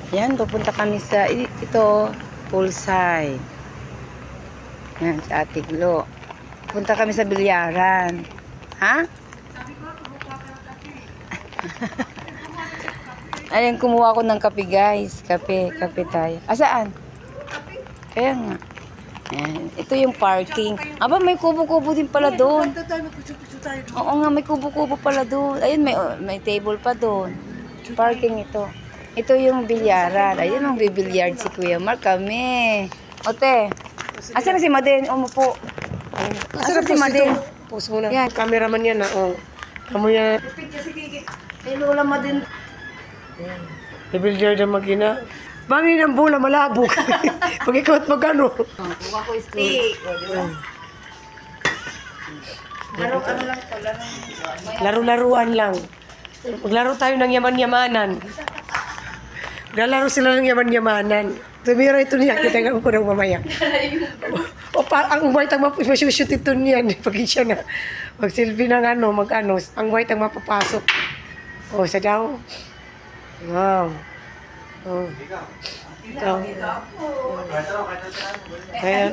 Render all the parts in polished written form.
Yan, pupunta kami sa ito, poolside. Yan, sa Atiglo. Punta kami sa bilyaran. Ha? Ayan, kumuha ko ng kape, guys. Kape tayo. Saan? Kaya nga. Ayan, ito yung parking. Aba, may kubo-kubo din pala doon. Oo nga, may kubo-kubo pala doon. Ayun, may table pa doon. Parking ito. Ito yung bilyaran. Ayun, ang bibilyard si Kuya Mark. Kami. Ote, asan na si Maden? Umupo. Asan si Maden? Pause muna. Yan. Cameraman yan na. Oh. Kamu yan. Ay, Lola Maden. Bibilyard ang magina. Bangin ang bola, malabog. Pag ikaw at magano. Kuha ko stick. Laro ano lang to, Laro-laruan lang. Maglaro tayo ng yaman-yamanan. Nalaro sila ng yaman-yamanan. Tumira ito niya. Kitangan ko ng mamaya. O ang white ang masushoot ito niyan. Pag siya na magsilbi ng mag-ano. Ang white ang mapapasok. O, sa daw. Wow. Oh. Ikaw. Kaya,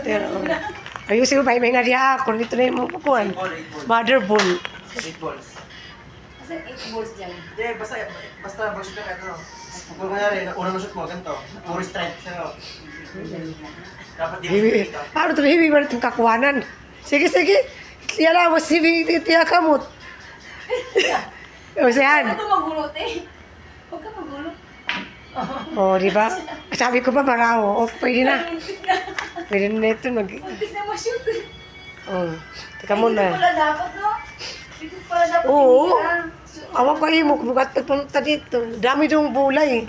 ayusin mo ba? May nariya ako. Dito na yung mga pukuhan. Mother ball. 8 balls. Asan 8 balls dyan? Hindi, basta ball shoot ka ito. Kung kanyari, una mo shoot mo, ganito. Puro strike siya. Dapat di mo Hiwi. dito. Ano ito? Hiwi ba itong kakuhanan? Sige. Tiyala mo, tiya kamot. O siyan. Huwag ka magulo, te. Huwag ka magulo. O, di ba? Sabi ko ba maraho? O, pwede na. Pwede na ito. Muntik na ma-shoot eh. O, teka Dito muna. pala dapat, no? Dito pala dapat Oo. tinira. Awag kayo mo, bukat pagpunta dito. Dami itong bulay.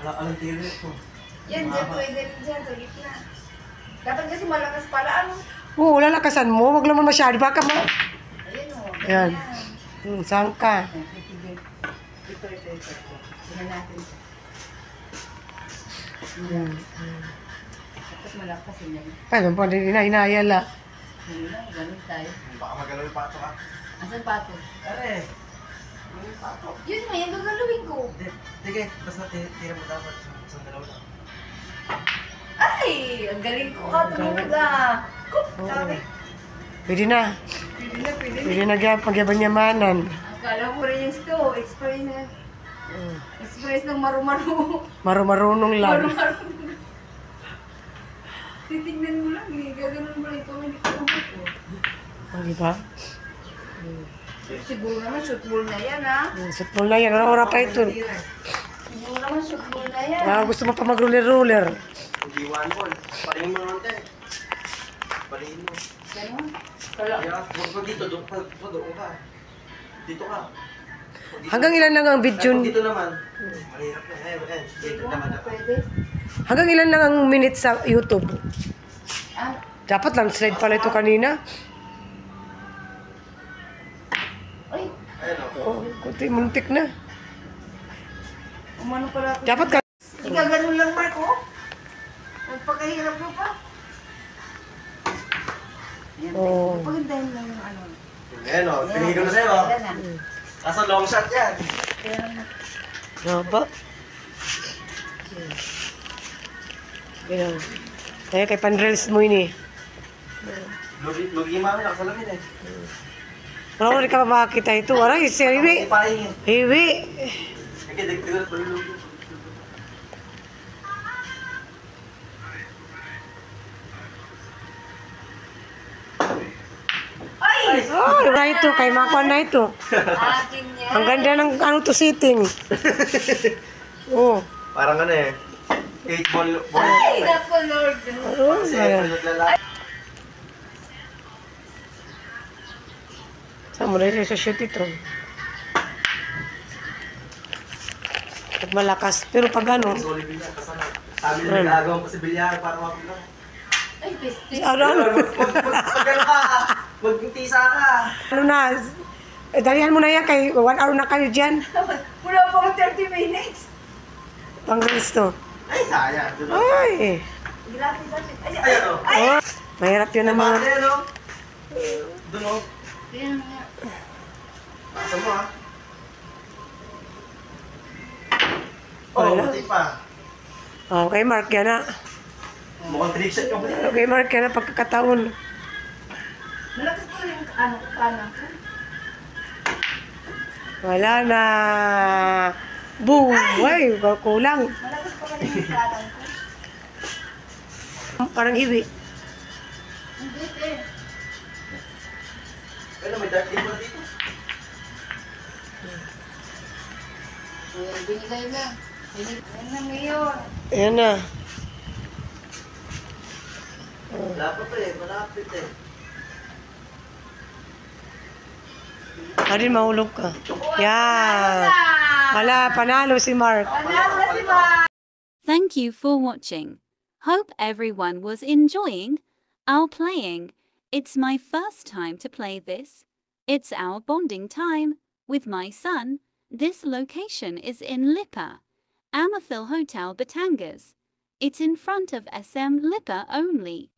Anong tiro ito? Yan, dyan, pwede rin dyan, sa gitna. Dapat kasi malakas pala, ano? Oo, lalakasan mo. Wag naman masyado. Baka mo. Ayun, o. Yan. Saan ka? Ito. Tignan natin. Yan. Tapos malakas yun yan. Paano pa rin hinayala? Ganun lang, ganun tayo. Baka magalaw yung pato ka. Asan pato? Are! Yung pato. Yun nga, yung gagalawin ko. Sige, basta tira mo dapat sa dalaw lang. Ay, ang galing ko ka, tumunog ah. Kup, sabi. Pwede na. Pwede na pagyaban-yamanan. Akala mo rin yung sto, express ng maru-maru. Maru-marunong lang. Maru-maru. Titignan mo lang eh, gaganon mo lang ito, hindi ko umupo. O, di ba? Siguro naman shootball na yan ha. Sutmol na yan. Ano oras pa ito? Siguro naman shootball na yan. Gusto mo pa mag-roller-roller. Hindi one ball. Parihin mo naman tayo. Parihin mo. Ganon. Kala. Huwag dito, doon ka. Dito ka. Hanggang ilan lang ang video? Dito naman. Mahirap na. Dito naman ako. Pwede. Hanggang ilan lang ang minutes sa YouTube? Ah, Dapat landslide pala ito kanina. ay, Ayun o. Oh, kunti muntik na. umano pala ako. Dapat ka... Igaganon lang, Mark, oh. Nagpakahirap mo pa. Ayan, Oo. pagandahin lang yung ano. Ayun o. Pinigil ko na sa'yo o. Ayan na. Nasa long shot yan. Haba. Ganyan. Kaya kay Pandrels mo yun eh. Lugi mami, nakasalamin eh. Wala rin ka ba makakita ito? Wala, si Hiwi. Ipahingin. Hiwi. Sige, dagdagan pa rin lugi. Ay! Oh, na ito. Kay Makwan na ito. Akin yan. Ang ganda ng ano to sitting. Oh. Parang ano eh. 8 ball. Ay, naku, Lord. Oh, Kasi ayan. naglalaki. Saan mo na rin sa shoot ito? At malakas. Pero pag ano, Solid din yan. Kasama. Sabi nila nagagawa ko sa bilyar para mapulang. Ay, peste. ano, Magtisa ka. ano na, dalihan mo na yan kay 1 hour na kayo dyan. Wala pa ako 30 minutes. Pang reels to. Ay, sayang. Ay. Lapit. Ay, Ayan o. Oh, mahirap yun ang mga... Ayan o. Doon o. Ayan nga. Asa mo ha. Oh, Wala. hindi pa. Okay, Mark yan na. Mukhang trickset yung huli. Okay, Mark yan na pagkakataon. Wala na. Boom! Ay, kulang. Parang hiwi. Pero may dark table dito. Binigay na. Binigay na ngayon. Ayan na. Malapit eh, malapit eh. Arin, mahulog ka. Yan. Wala, panalo si Mark. Thank you for watching. Hope everyone was enjoying our playing. It's my first time to play this. It's our bonding time with my son. This location is in Lipa, Amathil Hotel Batangas. It's in front of SM Lipa only.